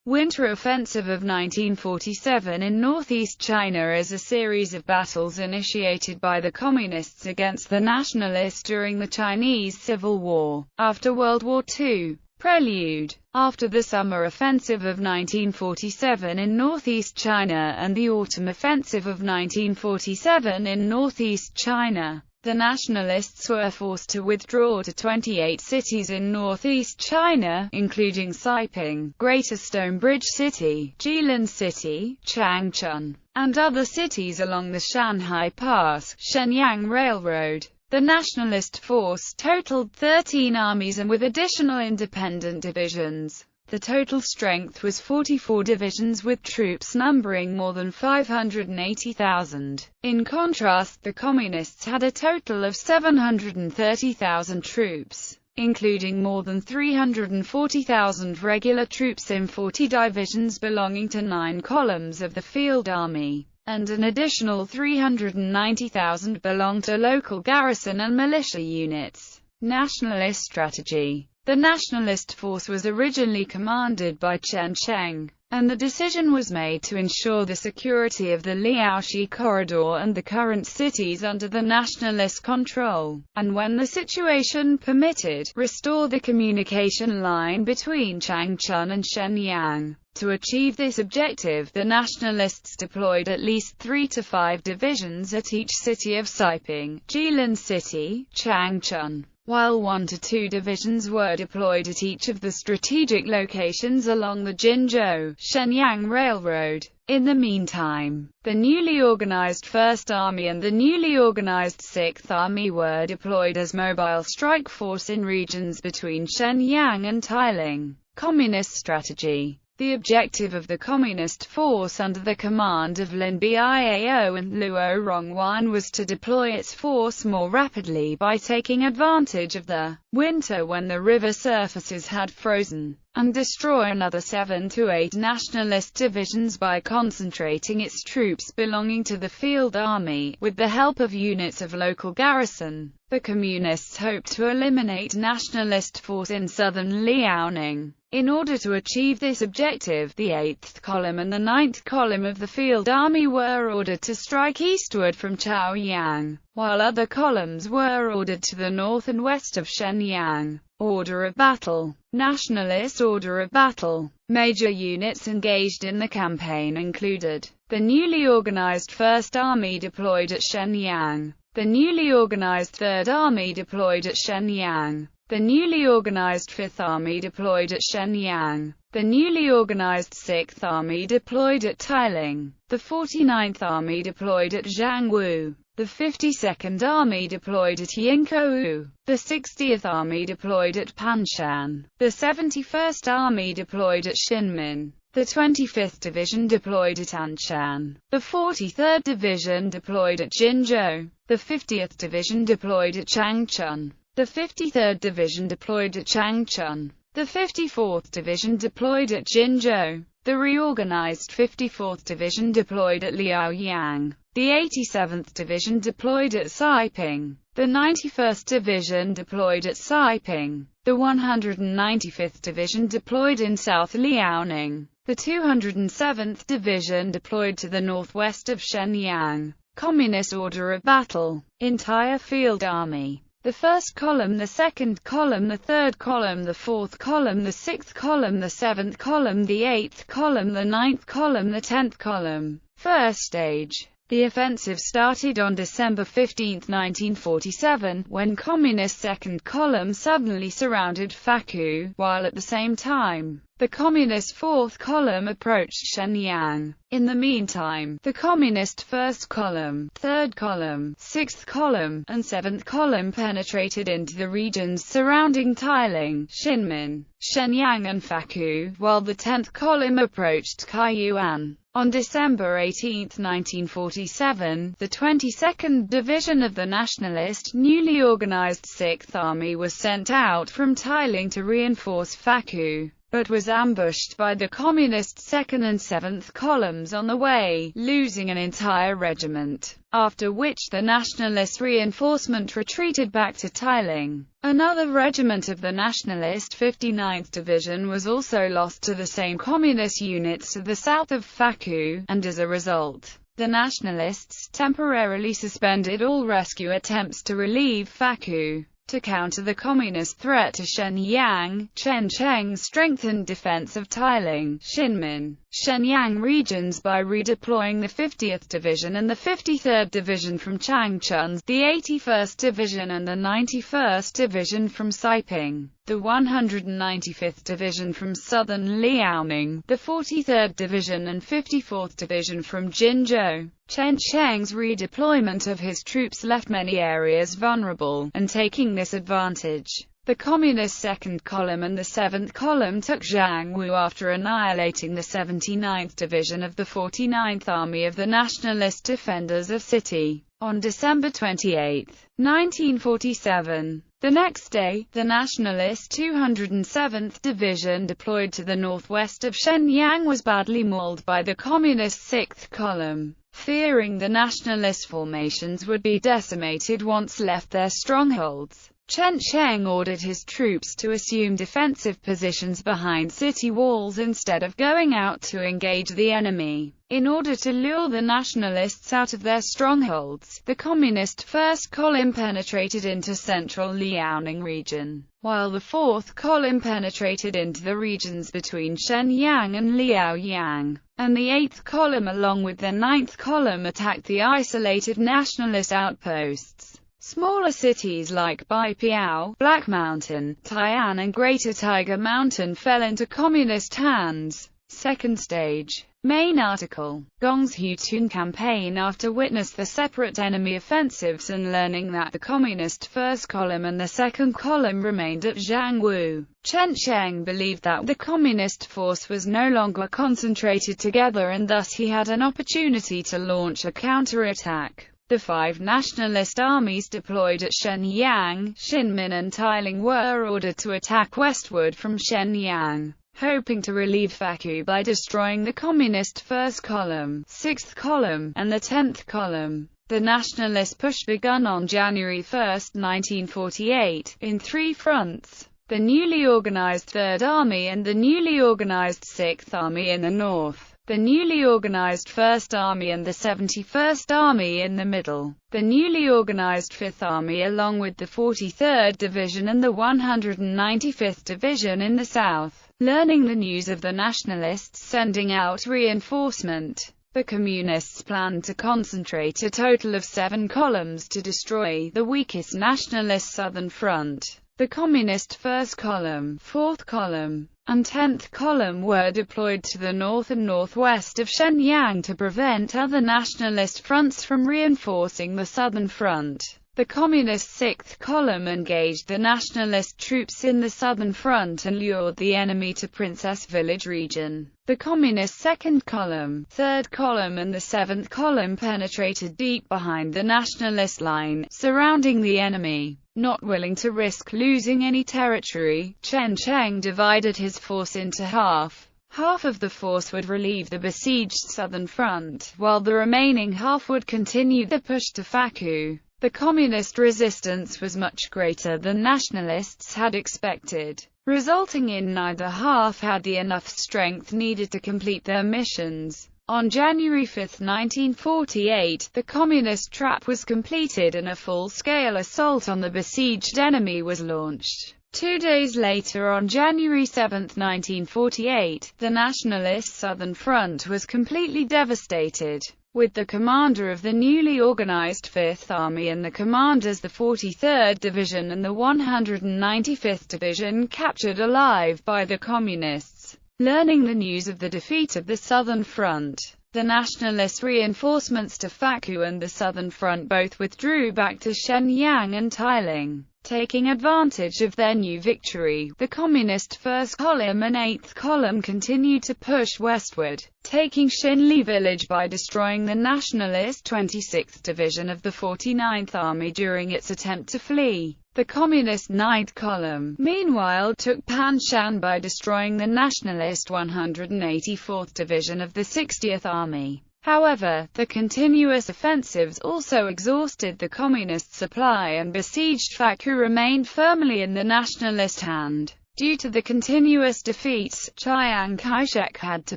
Winter Offensive of 1947 in northeast China is a series of battles initiated by the Communists against the Nationalists during the Chinese Civil War. After World War II. Prelude. After the Summer Offensive of 1947 in northeast China and the Autumn Offensive of 1947 in northeast China, the Nationalists were forced to withdraw to 28 cities in northeast China, including Siping, Greater Stonebridge City, Jilin City, Changchun, and other cities along the Shanhai Pass, Shenyang Railroad. The Nationalist force totaled 13 armies and with additional independent divisions. The total strength was 44 divisions with troops numbering more than 580,000. In contrast, the Communists had a total of 730,000 troops, including more than 340,000 regular troops in 40 divisions belonging to 9 columns of the Field Army, and an additional 390,000 belonged to local garrison and militia units. Nationalist strategy. The Nationalist force was originally commanded by Chen Sheng, and the decision was made to ensure the security of the Liaoxi corridor and the current cities under the Nationalist control, and when the situation permitted, restore the communication line between Changchun and Shenyang. To achieve this objective, the Nationalists deployed at least 3 to 5 divisions at each city of Siping, Jilin City, Changchun, while 1 to 2 divisions were deployed at each of the strategic locations along the Jinzhou-Shenyang Railroad. In the meantime, the newly organized First Army and the newly organized Sixth Army were deployed as mobile strike force in regions between Shenyang and Tailing. Communist strategy. The objective of the Communist force under the command of Lin Biao and Luo Rongwan was to deploy its force more rapidly by taking advantage of the winter when the river surfaces had frozen, and destroy another 7 to 8 Nationalist divisions by concentrating its troops belonging to the Field Army, with the help of units of local garrison. The Communists hoped to eliminate Nationalist force in southern Liaoning. In order to achieve this objective, the 8th Column and the 9th Column of the Field Army were ordered to strike eastward from Chaoyang, while other columns were ordered to the north and west of Shenyang. Order of battle. Nationalist order of battle. Major units engaged in the campaign included the newly organized First Army deployed at Shenyang, the newly organized Third Army deployed at Shenyang, the newly organized Fifth Army deployed at Shenyang, the newly organized Sixth Army deployed at Tailing, the 49th Army deployed at Jiangwu, the 52nd Army deployed at Yingkou, the 60th Army deployed at Panshan, the 71st Army deployed at Xinmin, the 25th Division deployed at Anshan, the 43rd Division deployed at Jinzhou, the 50th Division deployed at Changchun, the 53rd Division deployed at Changchun, the 54th Division deployed at Jinzhou, the reorganized 54th Division deployed at Liaoyang, the 87th Division deployed at Siping, the 91st Division deployed at Siping, the 195th Division deployed in South Liaoning, the 207th Division deployed to the northwest of Shenyang. Communist order of battle. Entire Field Army. The 1st Column, the 2nd Column, the 3rd Column, the 4th Column, the 6th Column, the 7th Column, the 8th Column, the 9th Column, the 10th Column. First stage. The offensive started on December 15, 1947, when Communist 2nd Column suddenly surrounded Faku, while at the same time, the Communist 4th Column approached Shenyang. In the meantime, the Communist 1st Column, 3rd Column, 6th Column, and 7th Column penetrated into the regions surrounding Tailing, Xinmin, Shenyang and Faku, while the 10th Column approached Kaiyuan. On December 18, 1947, the 22nd Division of the Nationalist, newly organized 6th Army was sent out from Tailing to reinforce Faku. but was ambushed by the Communist 2nd and 7th columns on the way, losing an entire regiment, after which the Nationalist reinforcement retreated back to Tailing. Another regiment of the Nationalist 59th Division was also lost to the same Communist units to the south of Faku, and as a result, the Nationalists temporarily suspended all rescue attempts to relieve Faku. To counter the Communist threat to Shenyang, Chen Cheng strengthened defense of Tailing, Xinmin, Shenyang regions by redeploying the 50th Division and the 53rd Division from Changchun, the 81st Division and the 91st Division from Saiping, the 195th Division from southern Liaoning, the 43rd Division and 54th Division from Jinzhou. Chen Cheng's redeployment of his troops left many areas vulnerable, and taking this advantage, the Communist 2nd Column and the 7th Column took Jiangwu after annihilating the 79th Division of the 49th Army of the Nationalist Defenders of City. On December 28, 1947, the next day, the Nationalist 207th Division deployed to the northwest of Shenyang was badly mauled by the Communist 6th Column. Fearing the Nationalist formations would be decimated once left their strongholds, Chen Cheng ordered his troops to assume defensive positions behind city walls instead of going out to engage the enemy. In order to lure the Nationalists out of their strongholds, the Communist 1st Column penetrated into central Liaoning region, while the 4th Column penetrated into the regions between Shenyang and Liaoyang, and the 8th Column along with the 9th Column attacked the isolated Nationalist outposts. Smaller cities like Baipiao, Black Mountain, Tai'an and Greater Tiger Mountain fell into Communist hands. Second stage. Main article. Gong's Hutun campaign. After witnessed the separate enemy offensives and learning that the Communist 1st Column and the 2nd Column remained at Jiangwu, Chen Cheng believed that the Communist force was no longer concentrated together and thus he had an opportunity to launch a counterattack. The 5 Nationalist armies deployed at Shenyang, Xinmin and Tailing were ordered to attack westward from Shenyang, hoping to relieve Faku by destroying the Communist 1st Column, 6th Column, and the 10th Column. The Nationalist push begun on January 1, 1948, in 3 fronts: the newly organized 3rd Army and the newly organized 6th Army in the north, the newly organized 1st Army and the 71st Army in the middle, the newly organized 5th Army along with the 43rd Division and the 195th Division in the south. Learning the news of the Nationalists sending out reinforcement, the Communists planned to concentrate a total of 7 columns to destroy the weakest Nationalist southern front. The Communist 1st Column, 4th Column, and 10th Column were deployed to the north and northwest of Shenyang to prevent other Nationalist fronts from reinforcing the southern front. The Communist 6th Column engaged the Nationalist troops in the southern front and lured the enemy to Princess Village region. The Communist 2nd Column, 3rd Column and the 7th Column penetrated deep behind the Nationalist line, surrounding the enemy. Not willing to risk losing any territory, Chen Cheng divided his force into half. Half of the force would relieve the besieged southern front, while the remaining half would continue the push to Faku. The Communist resistance was much greater than Nationalists had expected, resulting in neither half had the enough strength needed to complete their missions. On January 5, 1948, the Communist trap was completed and a full-scale assault on the besieged enemy was launched. 2 days later, on January 7, 1948, the Nationalist Southern Front was completely devastated, with the commander of the newly organized 5th Army and the commanders the 43rd Division and the 195th Division captured alive by the Communists. Learning the news of the defeat of the Southern Front, the Nationalist reinforcements to Faku and the Southern Front both withdrew back to Shenyang and Tailing. Taking advantage of their new victory, the Communist First Column and Eighth Column continued to push westward, taking Xinli village by destroying the Nationalist 26th Division of the 49th Army during its attempt to flee. The Communist Ninth Column, meanwhile, took Panshan by destroying the Nationalist 184th Division of the 60th Army. However, the continuous offensives also exhausted the Communist supply and besieged Faku remained firmly in the Nationalist hand. Due to the continuous defeats, Chiang Kai-shek had to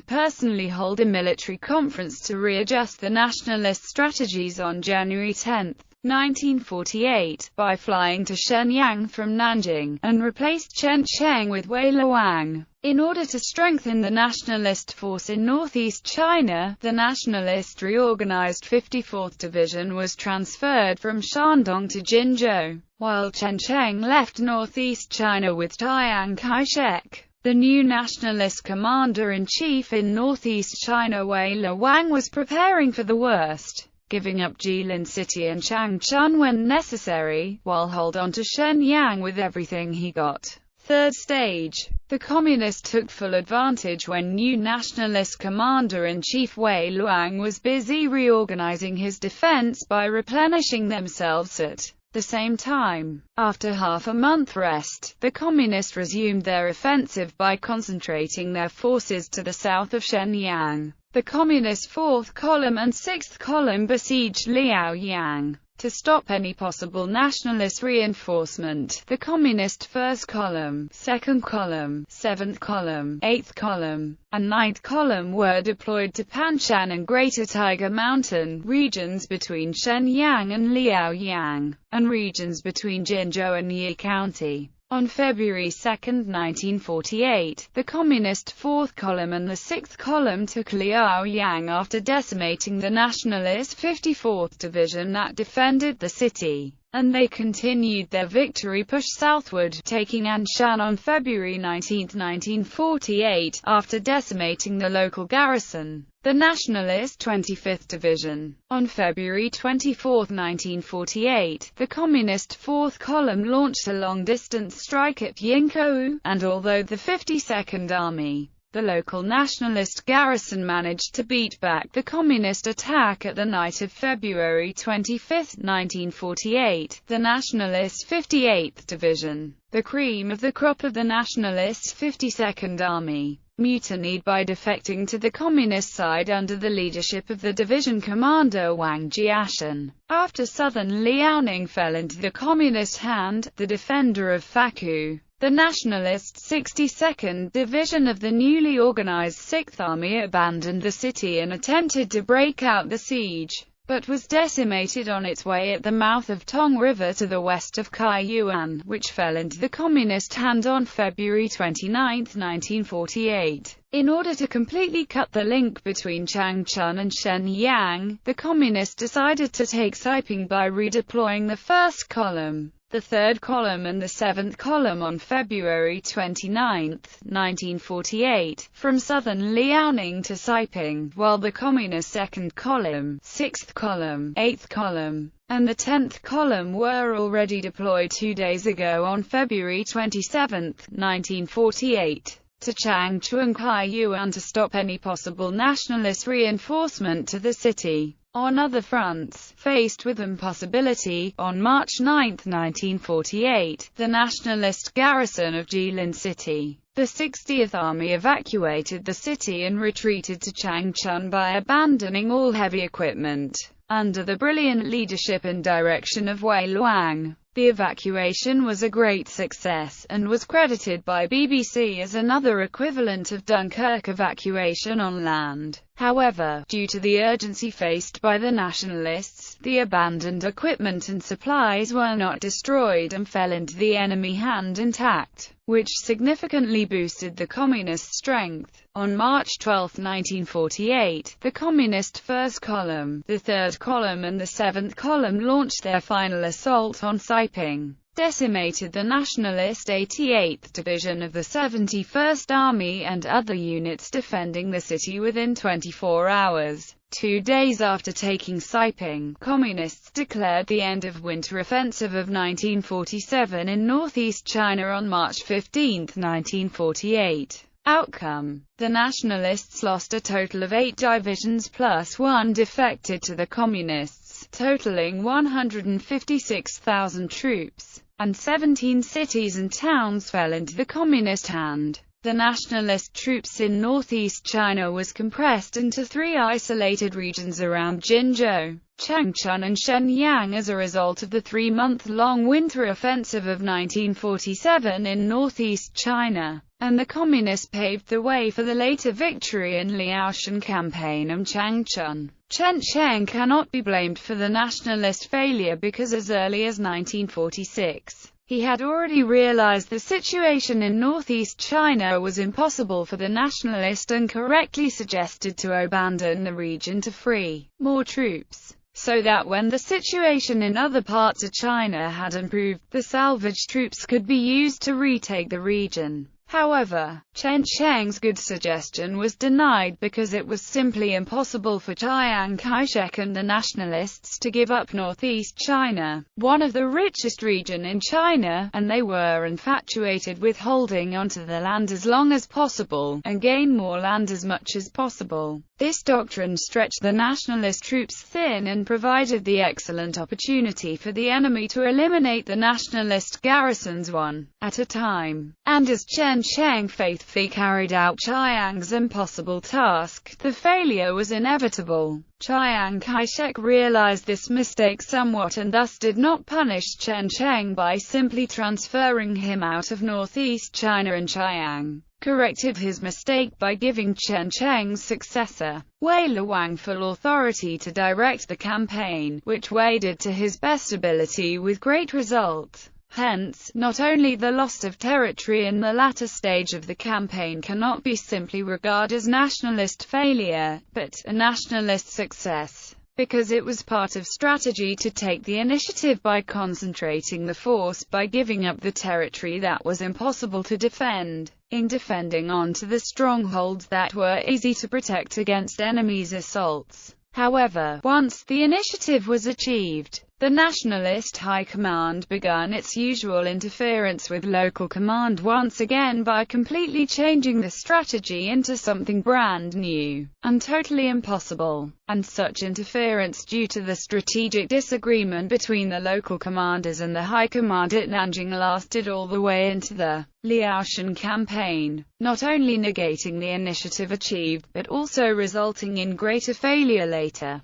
personally hold a military conference to readjust the Nationalist strategies on January 10, 1948, by flying to Shenyang from Nanjing, and replaced Chen Sheng with Wei Luang. In order to strengthen the nationalist force in northeast China, the nationalist reorganized 54th Division was transferred from Shandong to Jinzhou, while Chen Sheng left northeast China with Chiang Kai-shek. The new nationalist commander-in-chief in northeast China, Wei Luang, was preparing for the worst, giving up Jilin City and Changchun when necessary, while hold on to Shenyang with everything he got. Third stage. The Communists took full advantage when new nationalist commander-in-chief Wei Luang was busy reorganizing his defense by replenishing themselves at the same time. After half a month rest, the Communists resumed their offensive by concentrating their forces to the south of Shenyang. The Communist 4th Column and 6th Column besieged Liaoyang. To stop any possible nationalist reinforcement, the Communist 1st Column, 2nd Column, 7th Column, 8th Column, and 9th Column were deployed to Panshan and Greater Tiger Mountain, regions between Shenyang and Liaoyang, and regions between Jinzhou and Yi County. On February 2, 1948, the Communist 4th Column and the 6th Column took Liaoyang after decimating the Nationalist 54th Division that defended the city, and they continued their victory push southward, taking Anshan on February 19, 1948, after decimating the local garrison, the Nationalist 25th Division. On February 24, 1948, the Communist 4th Column launched a long-distance strike at Yingkou, and although the 52nd Army, the local nationalist garrison, managed to beat back the communist attack at the night of February 25, 1948, the Nationalist 58th Division, the cream of the crop of the Nationalist 52nd Army, mutinied by defecting to the communist side under the leadership of the division commander Wang Jiashan. After southern Liaoning fell into the communist hand, the defender of Faku, the Nationalist 62nd Division of the newly organized 6th Army, abandoned the city and attempted to break out the siege, but was decimated on its way at the mouth of Tong River to the west of Kaiyuan, which fell into the communist hand on February 29, 1948. In order to completely cut the link between Changchun and Shenyang, the communists decided to take Siping by redeploying the 1st Column, the 3rd Column and the 7th Column on February 29, 1948, from southern Liaoning to Siping, while the Communist 2nd Column, 6th Column, 8th Column, and the 10th Column were already deployed 2 days ago on February 27, 1948. To Changchun and Kaiyuan to stop any possible nationalist reinforcement to the city. On other fronts, faced with impossibility, on March 9, 1948, the nationalist garrison of Jilin City, the 60th Army, evacuated the city and retreated to Changchun by abandoning all heavy equipment. Under the brilliant leadership and direction of Wei Luang, the evacuation was a great success, and was credited by BBC as another equivalent of Dunkirk evacuation on land. However, due to the urgency faced by the nationalists, the abandoned equipment and supplies were not destroyed and fell into the enemy hand intact, which significantly boosted the communist strength. On March 12, 1948, the Communist 1st Column, the 3rd Column and the 7th Column launched their final assault on Siping. decimated the Nationalist 88th Division of the 71st Army and other units defending the city within 24 hours. 2 days after taking Siping, Communists declared the end of winter offensive of 1947 in northeast China on March 15, 1948. Outcome: the Nationalists lost a total of 8 divisions plus 1 defected to the Communists, totaling 156,000 troops, and 17 cities and towns fell into the Communist hand. The Nationalist troops in northeast China was compressed into 3 isolated regions around Jinzhou, Changchun and Shenyang as a result of the 3-month-long winter offensive of 1947 in northeast China, and the Communists paved the way for the later victory in Liaoshan campaign and Changchun. Chen Sheng cannot be blamed for the Nationalist failure because as early as 1946, he had already realized the situation in northeast China was impossible for the Nationalist and correctly suggested to abandon the region to free more troops, so that when the situation in other parts of China had improved, the salvaged troops could be used to retake the region. However, Chen Sheng's good suggestion was denied because it was simply impossible for Chiang Kai-shek and the Nationalists to give up northeast China, one of the richest regions in China, and they were infatuated with holding onto the land as long as possible, and gain more land as much as possible. This doctrine stretched the Nationalist troops thin and provided the excellent opportunity for the enemy to eliminate the Nationalist garrisons one at a time. And as Chen Sheng faithfully carried out Chiang's impossible task, the failure was inevitable. Chiang Kai-shek realized this mistake somewhat and thus did not punish Chen Sheng by simply transferring him out of northeast China, and Chiang corrected his mistake by giving Chen Sheng's successor, Wei Luwang, full authority to direct the campaign, which waded to his best ability with great result. Hence, not only the loss of territory in the latter stage of the campaign cannot be simply regarded as nationalist failure, but a nationalist success, because it was part of strategy to take the initiative by concentrating the force by giving up the territory that was impossible to defend, in defending onto the strongholds that were easy to protect against enemies' assaults. However, once the initiative was achieved, the Nationalist High Command began its usual interference with local command once again by completely changing the strategy into something brand new, and totally impossible. And such interference due to the strategic disagreement between the local commanders and the High Command at Nanjing lasted all the way into the Liaoshan campaign, not only negating the initiative achieved, but also resulting in greater failure later.